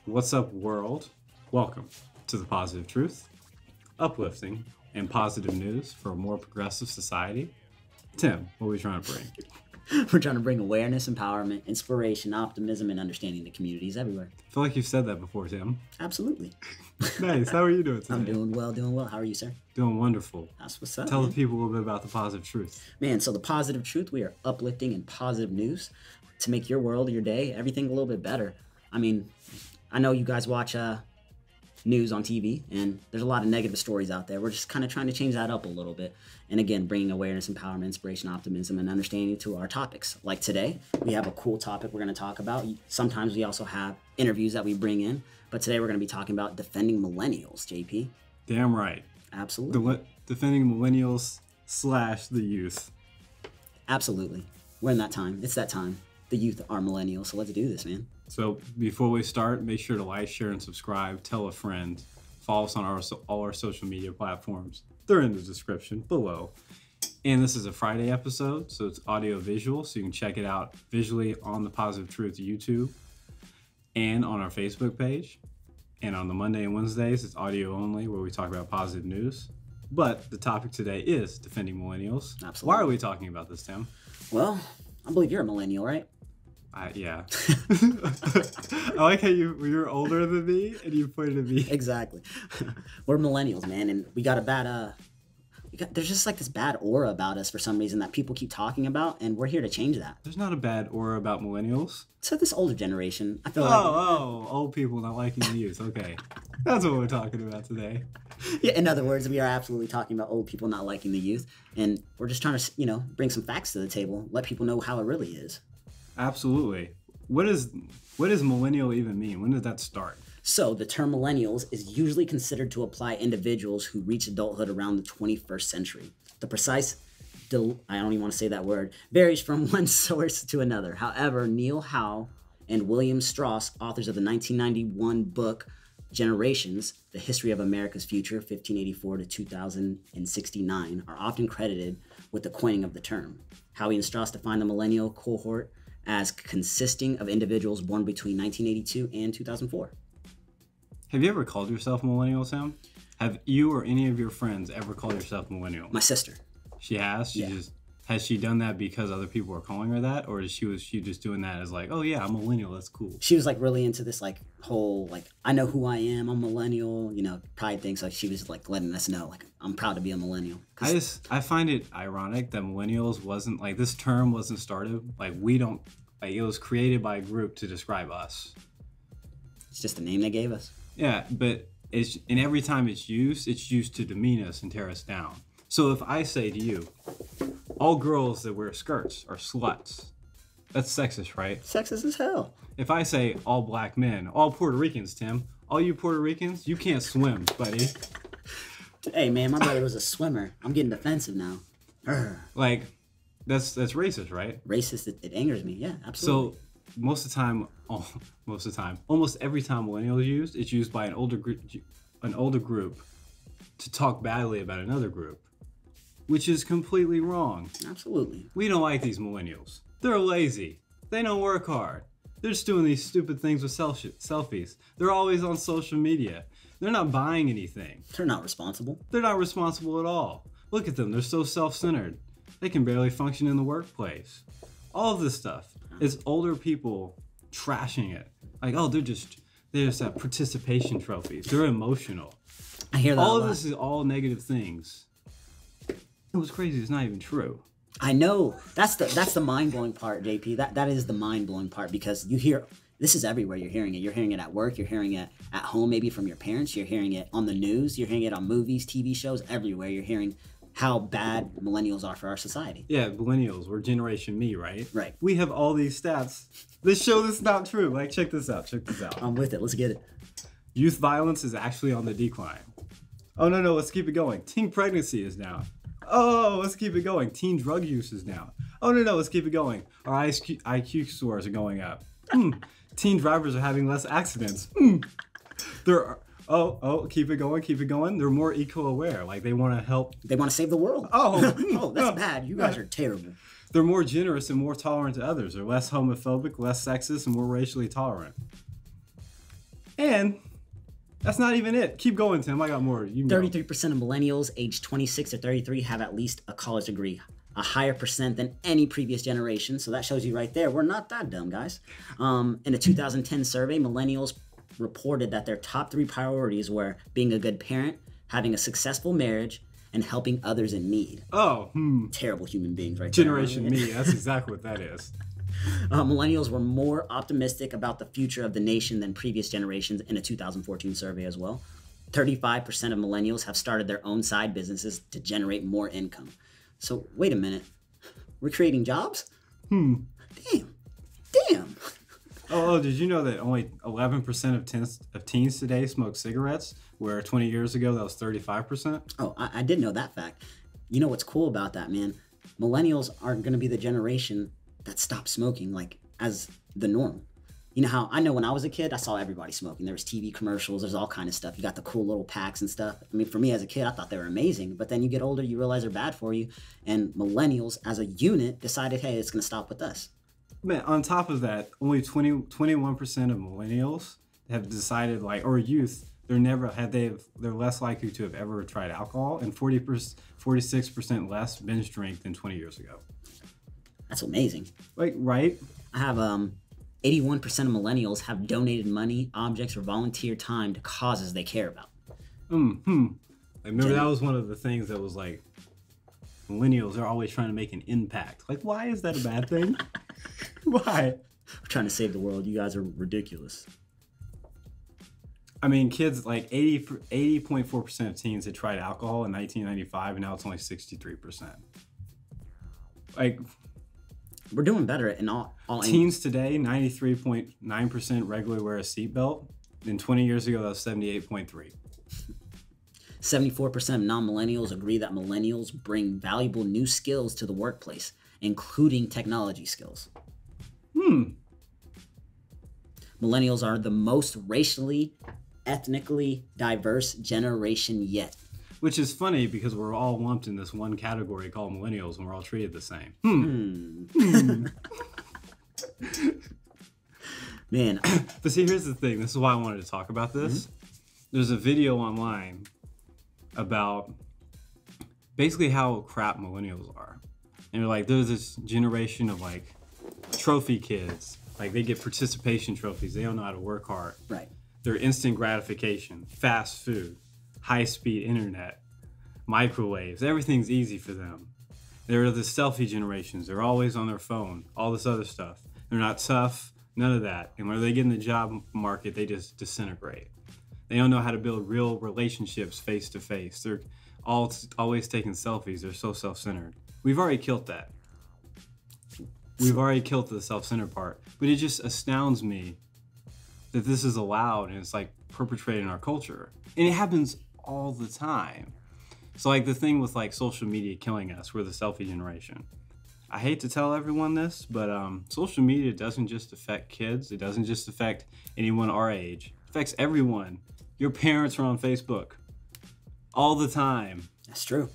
What's up, world? Welcome to the Positive Truth, uplifting and positive news for a more progressive society. Tim, what are we trying to bring? We're trying to bring awareness, empowerment, inspiration, optimism, and understanding to communities everywhere. I feel like you've said that before, Tim. Absolutely. Nice. How are you doing today? I'm doing well. How are you, sir? Doing wonderful. That's what's up. Tell man. the people a little bit about the Positive Truth. Man, so the Positive Truth, we are uplifting and positive news to make your world, your day, everything a little bit better. I mean, I know you guys watch news on TV, and there's a lot of negative stories out there. We're just kind of trying to change that up a little bit. And again, bringing awareness, empowerment, inspiration, optimism, and understanding to our topics. Like today, we have a cool topic we're going to talk about. Sometimes we also have interviews that we bring in, but today we're going to be talking about defending millennials, JP. Damn right. Absolutely. Defending millennials / the youth. Absolutely. We're in that time. It's that time. The youth are millennials, so let's do this, man. So before we start, make sure to like, share, and subscribe. Tell a friend. Follow us on all our social media platforms. They're in the description below. And this is a Friday episode, so it's audio visual, so you can check it out visually on the Positive Truth YouTube and on our Facebook page. And on the Monday and Wednesdays, it's audio only, where we talk about positive news. But the topic today is defending millennials. Absolutely. Why are we talking about this, Tim? Well, I believe you're a millennial, right? Yeah. I like how you're older than me and you pointed at me. Exactly. We're millennials, man, and we got a bad there's just like this bad aura about us for some reason that people keep talking about, and we're here to change that. There's not a bad aura about millennials. So this older generation, I feel old people not liking the youth. Okay. That's what we're talking about today. Yeah, in other words, we are absolutely talking about old people not liking the youth, and we're just trying to, bring some facts to the table, let people know how it really is. Absolutely. What does millennial even mean? When did that start? So the term millennials is usually considered to apply individuals who reach adulthood around the 21st century. The precise, I don't even want to say that word, varies from one source to another. However, Neil Howe and William Strauss, authors of the 1991 book Generations, The History of America's Future, 1584 to 2069, are often credited with the coining of the term. Howe and Strauss define the millennial cohort as consisting of individuals born between 1982 and 2004. Have you ever called yourself millennial, Sam? Have you or any of your friends ever called yourself millennial? My sister. She has? Has she done that because other people are calling her that? Or was she just doing that as like, oh yeah, I'm millennial, that's cool? She was like really into this like whole, like, I know who I am, I'm millennial, pride thing. So she was like letting us know, like, I'm proud to be a millennial. I find it ironic that millennials wasn't, like, this term wasn't started, like, it was created by a group to describe us. It's just the name they gave us. Yeah, but and every time it's used to demean us and tear us down. So if I say to you, all girls that wear skirts are sluts, that's sexist, right? Sexist as hell. If I say all black men, all Puerto Ricans, Tim, all you Puerto Ricans, you can't swim, buddy. Hey man, my brother was a swimmer. I'm getting defensive now. Like, that's racist, right? Racist, it angers me. Yeah, absolutely. So most of the time, almost every time millennial is used, it's used by an older group to talk badly about another group, which is completely wrong. Absolutely. We don't like these millennials. They're lazy. They don't work hard. They're just doing these stupid things with selfies. They're always on social media. They're not buying anything. They're not responsible. They're not responsible at all. Look at them. They're so self-centered. They can barely function in the workplace. All of this stuff is older people trashing it. Like, oh, they just have participation trophies. They're emotional. I hear that all a of lot. This is all negative things. It was crazy. It's not even true. I know. That's the mind-blowing part, JP. That is the mind-blowing part, because you hear, this is everywhere you're hearing it. You're hearing it at work. You're hearing it at home, maybe from your parents. You're hearing it on the news. You're hearing it on movies, TV shows, everywhere. You're hearing how bad millennials are for our society. Yeah, millennials. We're Generation Me, right? Right. We have all these stats. This show this is not true. Like, check this out. I'm with it. Let's get it. Youth violence is actually on the decline. Oh, no, let's keep it going. Teen pregnancy is down. Oh, let's keep it going. Teen drug use is down. Oh, no, let's keep it going. Our IQ scores are going up. Teen drivers are having less accidents. Keep it going. They're more eco-aware. Like, they want to help. They want to save the world. Oh, that's bad. You guys are terrible. They're more generous and more tolerant to others. They're less homophobic, less sexist, and more racially tolerant. And that's not even it. Keep going, Tim. I got more. You know. 33% of millennials aged 26 to 33 have at least a college degree, a higher percent than any previous generation. So that shows you right there, we're not that dumb, guys. In a 2010 survey, millennials reported that their top 3 priorities were being a good parent, having a successful marriage, and helping others in need. Oh, Terrible human beings right Generation there. me. That's exactly what that is. Millennials were more optimistic about the future of the nation than previous generations in a 2014 survey as well. 35% of millennials have started their own side businesses to generate more income. So wait a minute, we're creating jobs? Damn. Oh, did you know that only 11% of teens today smoke cigarettes, where 20 years ago that was 35%? Oh, I did know that fact. You know what's cool about that, man? Millennials are going to be the generation that stops smoking, like, as the norm. You know how, I know when I was a kid, I saw everybody smoking. There was TV commercials, there's all kind of stuff. You got the cool little packs and stuff. I mean, for me as a kid, I thought they were amazing. But then you get older, you realize they're bad for you. And millennials, as a unit, decided, hey, it's going to stop with us. Man, on top of that, only 21% of millennials have decided, like, or youth, they're less likely to have ever tried alcohol, and 46% less binge drink than 20 years ago. That's amazing. Like, right? I have 81% of millennials have donated money, objects, or volunteer time to causes they care about. I remember that was one of the things that was like, millennials are always trying to make an impact. Like, why is that a bad thing? Why? We're trying to save the world. You guys are ridiculous. I mean, kids, like 80.4% of teens had tried alcohol in 1995, and now it's only 63%. Like, we're doing better in all teens today, 93.9% regularly wear a seatbelt. And 20 years ago, that was 78.3%. 74% of non-millennials agree that millennials bring valuable new skills to the workplace, including technology skills. Millennials are the most racially, ethnically diverse generation yet. Which is funny because we're all lumped in this one category called millennials, and we're all treated the same. Man. But see, here's the thing. This is why I wanted to talk about this. There's a video online about basically how crap millennials are. And they're like, there's this generation of like trophy kids. Like, they get participation trophies. They don't know how to work hard. Right. They're instant gratification, fast food, high-speed internet, microwaves. Everything's easy for them. They're the selfie generations. They're always on their phone, all this other stuff. They're not tough, none of that. And when they get in the job market, they just disintegrate. They don't know how to build real relationships face-to-face. They're always taking selfies. They're so self-centered. We've already killed that. We've already killed the self-centered part. But it just astounds me that this is allowed, and it's like perpetrated in our culture. And it happens all the time. So like the thing with like social media killing us, we're the selfie generation. I hate to tell everyone this, but social media doesn't just affect kids. It doesn't just affect anyone our age. It affects everyone. Your parents are on Facebook all the time. That's true.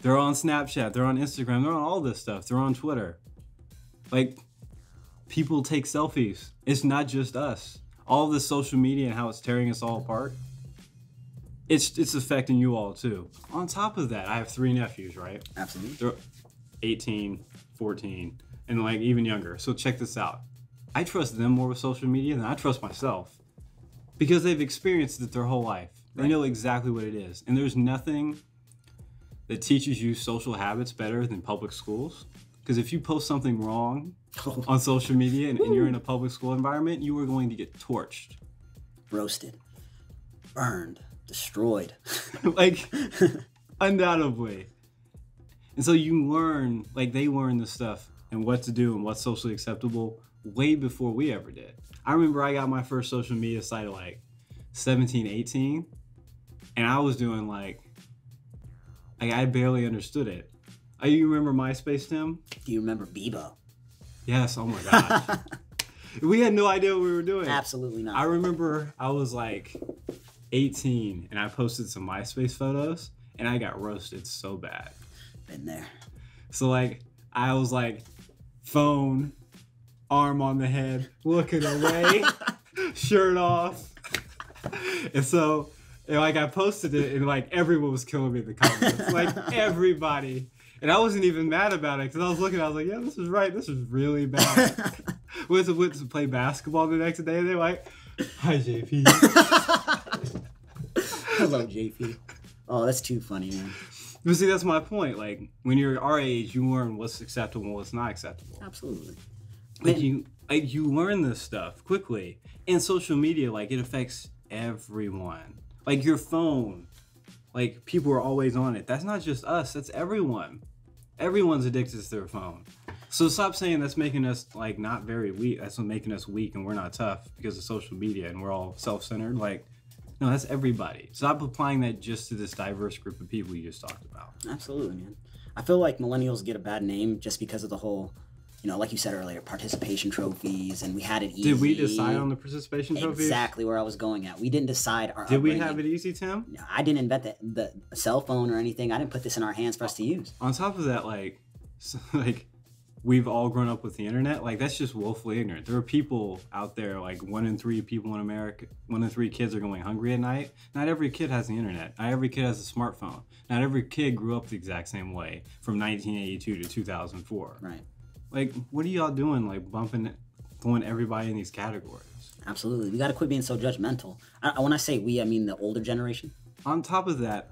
They're on Snapchat. They're on Instagram. They're on all this stuff. They're on Twitter. Like, people take selfies. It's not just us. All this social media and how it's tearing us all apart, it's affecting you all too. On top of that, I have 3 nephews, right? Absolutely. They're 18, 14, and like even younger. So check this out. I trust them more with social media than I trust myself because they've experienced it their whole life. They know exactly what it is. And there's nothing that teaches you social habits better than public schools. Because if you post something wrong on social media and you're in a public school environment, you are going to get torched. Roasted. Burned. Destroyed. Like, undoubtedly. And so you learn, like they learn this stuff and what to do and what's socially acceptable way before we ever did. I remember I got my first social media site at like 17, 18. And I was doing like I barely understood it. You remember MySpace, Tim? Do you remember Bebo? Yes, oh my gosh. We had no idea what we were doing. Absolutely not. I remember I was like 18 and I posted some MySpace photos and I got roasted so bad. Been there. So like, I was like, phone, arm on the head, looking away, shirt off. And so, and like I posted it, and like everyone was killing me in the comments, like everybody. And I wasn't even mad about it because I was looking. I was like, "Yeah, this is right. This is really bad." went to play basketball the next day, and they're like, "Hi, JP." Hello, JP. Oh, that's too funny, man. But see, that's my point. Like when you're our age, you learn what's acceptable and what's not acceptable. Absolutely. Like you learn this stuff quickly. And social media, like it affects everyone. Like your phone, like people are always on it. That's not just us. That's everyone. Everyone's addicted to their phone. So stop saying that's making us like not very weak. That's making us weak and we're not tough because of social media and we're all self-centered. Like, no, that's everybody. Stop applying that just to this diverse group of people you just talked about. Absolutely, man. I feel like millennials get a bad name just because of the whole, like you said earlier, participation trophies, and we had it easy. Did we decide on the participation trophies? Exactly where I was going at. We didn't decide our Did upbringing. we have it easy, Tim? No, I didn't invent the cell phone or anything. I didn't put this in our hands for us to use. On top of that, like we've all grown up with the internet. Like that's just woefully ignorant. There are people out there, like 1 in 3 people in America, 1 in 3 kids are going hungry at night. Not every kid has the internet. Not every kid has a smartphone. Not every kid grew up the exact same way from 1982 to 2004. Right. Like, what are y'all doing? Like throwing everybody in these categories. Absolutely. We got to quit being so judgmental. When I say we, I mean the older generation. On top of that,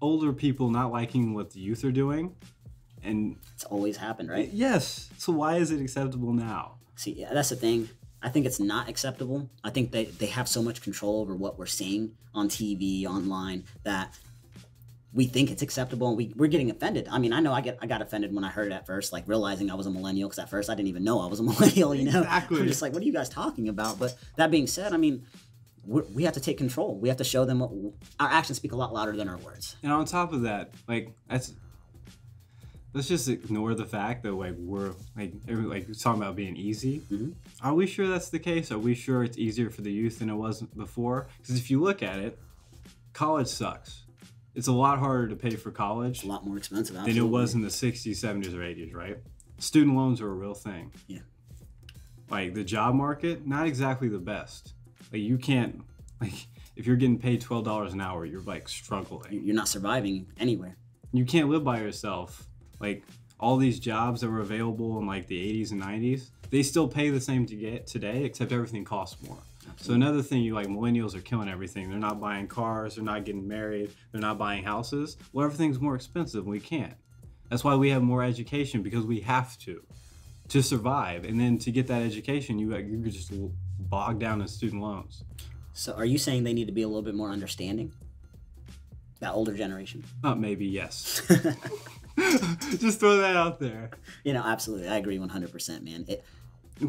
older people not liking what the youth are doing. And it's always happened, right? Yes. So why is it acceptable now? See, yeah, that's the thing. I think it's not acceptable. I think they have so much control over what we're seeing on TV, online, that we think it's acceptable, and we're getting offended. I mean, I know I got offended when I heard it at first, like realizing I was a millennial, because at first I didn't even know I was a millennial, you know? Exactly. I'm just like, what are you guys talking about? But that being said, I mean, we have to take control. We have to show them our actions speak a lot louder than our words. And on top of that, like, let's just ignore the fact that like we're talking about being easy. Mm-hmm. Are we sure that's the case? Are we sure it's easier for the youth than it was before? Because if you look at it, college sucks. It's a lot harder to pay for college. It's a lot more expensive than it was in the 60s, 70s, or 80s, right? Student loans are a real thing. Yeah. Like the job market, not exactly the best. Like you can't, like if you're getting paid $12 an hour, you're like struggling. You're not surviving anywhere. You can't live by yourself. Like all these jobs that were available in like the 80s and 90s, they still pay the same to get today, except everything costs more. Absolutely. So another thing, millennials are killing everything. They're not buying cars, they're not getting married, they're not buying houses. Well, everything's more expensive and we can't. That's why we have more education, because we have to survive. And then to get that education, you're just bogged down in student loans. So are you saying they need to be a little bit more understanding? That older generation? Maybe, yes. Just throw that out there. Absolutely. I agree 100%, man.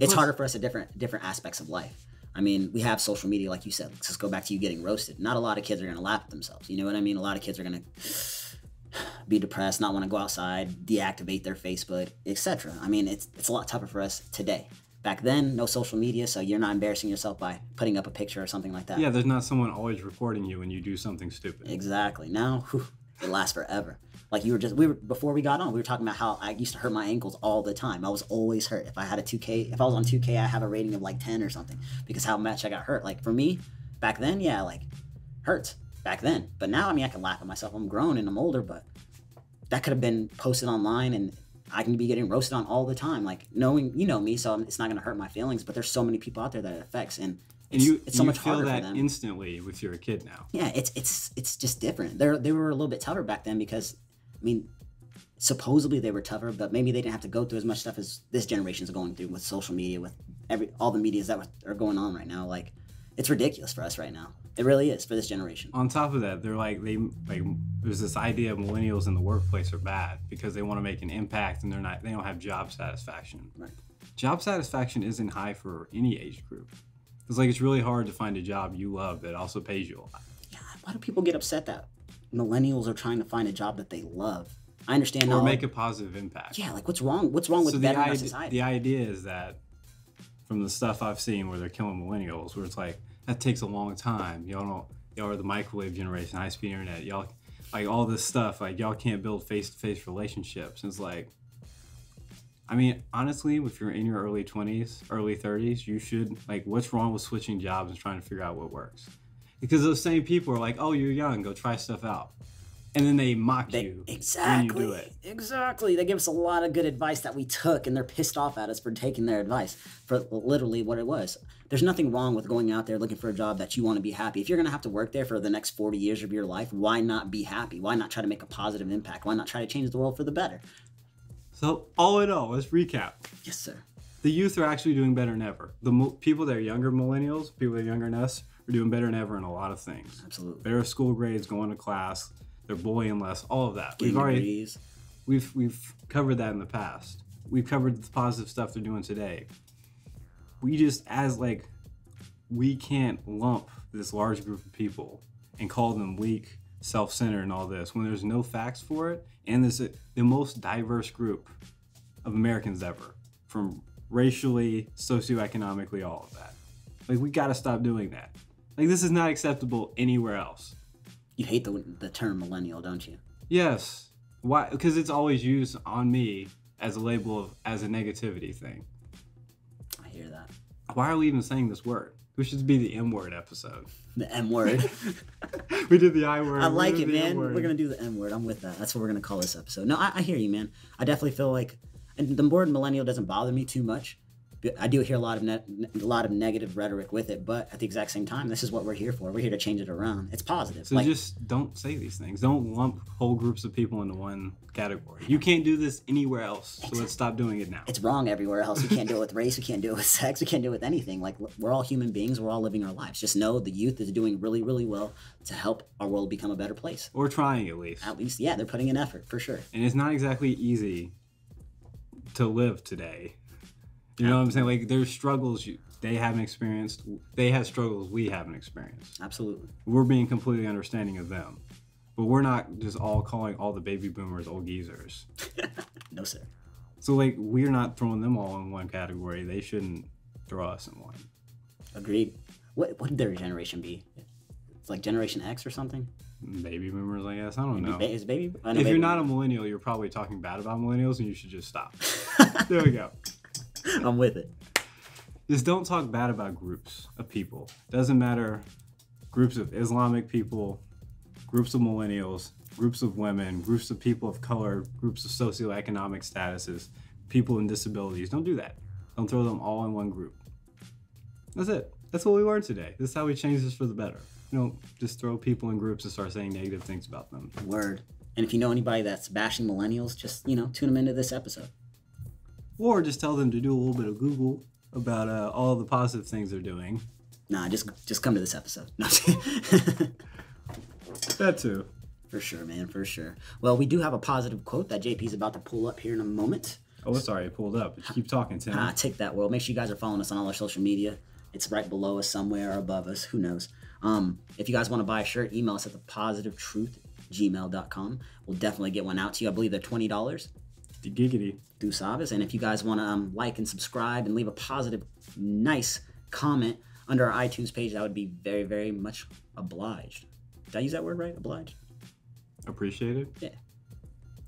It's harder for us at different aspects of life. I mean, we have social media, like you said. Let's just go back to you getting roasted. Not a lot of kids are going to laugh at themselves. You know what I mean? A lot of kids are going to be depressed, not want to go outside, deactivate their Facebook, etc. I mean, it's a lot tougher for us today. Back then, no social media, so you're not embarrassing yourself by putting up a picture or something like that. Yeah, there's not someone always recording you when you do something stupid. Exactly. Now, it lasts forever. Like before we got on, we were talking about how I used to hurt my ankles all the time. I was always hurt. If I was on 2K, I have a rating of like 10 or something because how much I got hurt. Like for me, back then, yeah, like hurts back then. But now, I mean, I can laugh at myself. I'm grown and I'm older, but that could have been posted online and I can be getting roasted on all the time. Like knowing, me, so it's not going to hurt my feelings, but there's so many people out there that it affects, and it's so much harder for them. You feel that instantly with your kid now. Yeah, it's just different. They were a little bit tougher back then because, I mean, supposedly they were tougher, but maybe they didn't have to go through as much stuff as this generation's going through with social media, with all the medias that are going on right now. Like, it's ridiculous for us right now. It really is for this generation. On top of that, there's this idea of millennials in the workplace are bad because they want to make an impact and they don't have job satisfaction. Right. Job satisfaction isn't high for any age group. It's really hard to find a job you love that also pays you a lot. Yeah, why do people get upset that millennials are trying to find a job that they love? I understand or make a positive impact. Yeah, like what's wrong with bettering our society? The idea is that from the stuff I've seen where they're killing millennials, where it's like, that takes a long time. Y'all are the microwave generation, high-speed internet. Y'all, like all this stuff, like y'all can't build face-to-face relationships. And it's like, I mean, honestly, if you're in your early 20s, early 30s, you should, what's wrong with switching jobs and trying to figure out what works? Because those same people are like, oh, you're young, go try stuff out. And then they mock you when you do it. Exactly. They give us a lot of good advice that we took, and they're pissed off at us for taking their advice for literally what it was. There's nothing wrong with going out there looking for a job that you want to be happy. If you're going to have to work there for the next 40 years of your life, why not be happy? Why not try to make a positive impact? Why not try to change the world for the better? So all in all, let's recap. Yes, sir. The youth are actually doing better than ever. The people that are younger millennials, people that are younger than us, are doing better than ever in a lot of things. Absolutely. Better school grades, going to class, they're bullying less, all of that. Degrees. We've covered that in the past. We've covered the positive stuff they're doing today. We just, we can't lump this large group of people and call them weak, self-centered and all this when there's no facts for it, and this is the most diverse group of Americans ever, from racially, socioeconomically, all of that. Like, we got to stop doing that. Like, this is not acceptable anywhere else. You hate the term millennial, don't you? Yes. Why? Because it's always used on me as a label as a negativity thing. I hear that. Why are we even saying this word? We should be the M word episode. The M word. We did the I word. I like it, man. We're going to do the M word. I'm with that. That's what we're going to call this episode. No, I hear you, man. I definitely feel like, and the word millennial doesn't bother me too much. I do hear a lot of negative rhetoric with it, but at the exact same time, this is what we're here for. We're here to change it around. It's positive. So just don't say these things. Don't lump whole groups of people into one category. You can't do this anywhere else, so let's stop doing it now. It's wrong everywhere else. We can't do it with race. We can't do it with sex. We can't do it with anything. Like, we're all human beings. We're all living our lives. Just know the youth is doing really, really well to help our world become a better place. Or trying, at least. At least, yeah, they're putting in effort, for sure. And it's not exactly easy to live today. You know what I'm saying? Like, there's struggles they haven't experienced. They have struggles we haven't experienced. Absolutely. We're being completely understanding of them. But we're not just all calling all the baby boomers old geezers. No, sir. So, like, we're not throwing them all in one category. They shouldn't throw us in one. Agreed. What would their generation be? It's like Generation X or something? Baby boomers, I guess. I don't know. Is baby? If you're not a millennial, you're probably talking bad about millennials, and you should just stop. There we go. I'm with it. Just don't talk bad about groups of people. Doesn't matter. Groups of Islamic people, groups of millennials, groups of women, groups of people of color, groups of socioeconomic statuses, people with disabilities. Don't do that. Don't throw them all in one group. That's it. That's what we learned today. This is how we change this for the better. You don't just throw people in groups and start saying negative things about them. Word. And if you know anybody that's bashing millennials, just, tune them into this episode. Or just tell them to do a little bit of Google about all the positive things they're doing. Nah, just come to this episode. No. That too. For sure, man, for sure. Well, we do have a positive quote that JP's about to pull up here in a moment. Oh, it's already pulled up. Just keep talking, Tim. Take that, world. Make sure you guys are following us on all our social media. It's right below us somewhere or above us. Who knows? If you guys want to buy a shirt, email us at thepositivetruth@gmail.com. We'll definitely get one out to you. I believe they're $20. The giggity. Do Sabas. And if you guys want to like and subscribe and leave a positive, nice comment under our iTunes page, that would be very, very much obliged. Did I use that word right? Obliged? Appreciated? Yeah.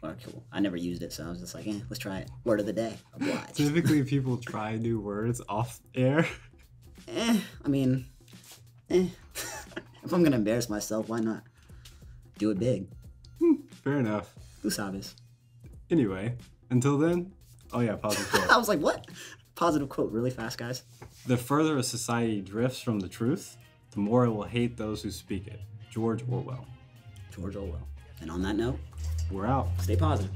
Or cool. I never used it, so I was just like, let's try it. Word of the day. Obliged. Typically, people try new words off air. If I'm going to embarrass myself, why not? Do it big. Fair enough. Do Sabas. Anyway, until then, oh yeah, positive quote. I was like, what? Positive quote really fast, guys. The further a society drifts from the truth, the more it will hate those who speak it. George Orwell. George Orwell. And on that note, we're out. Stay positive.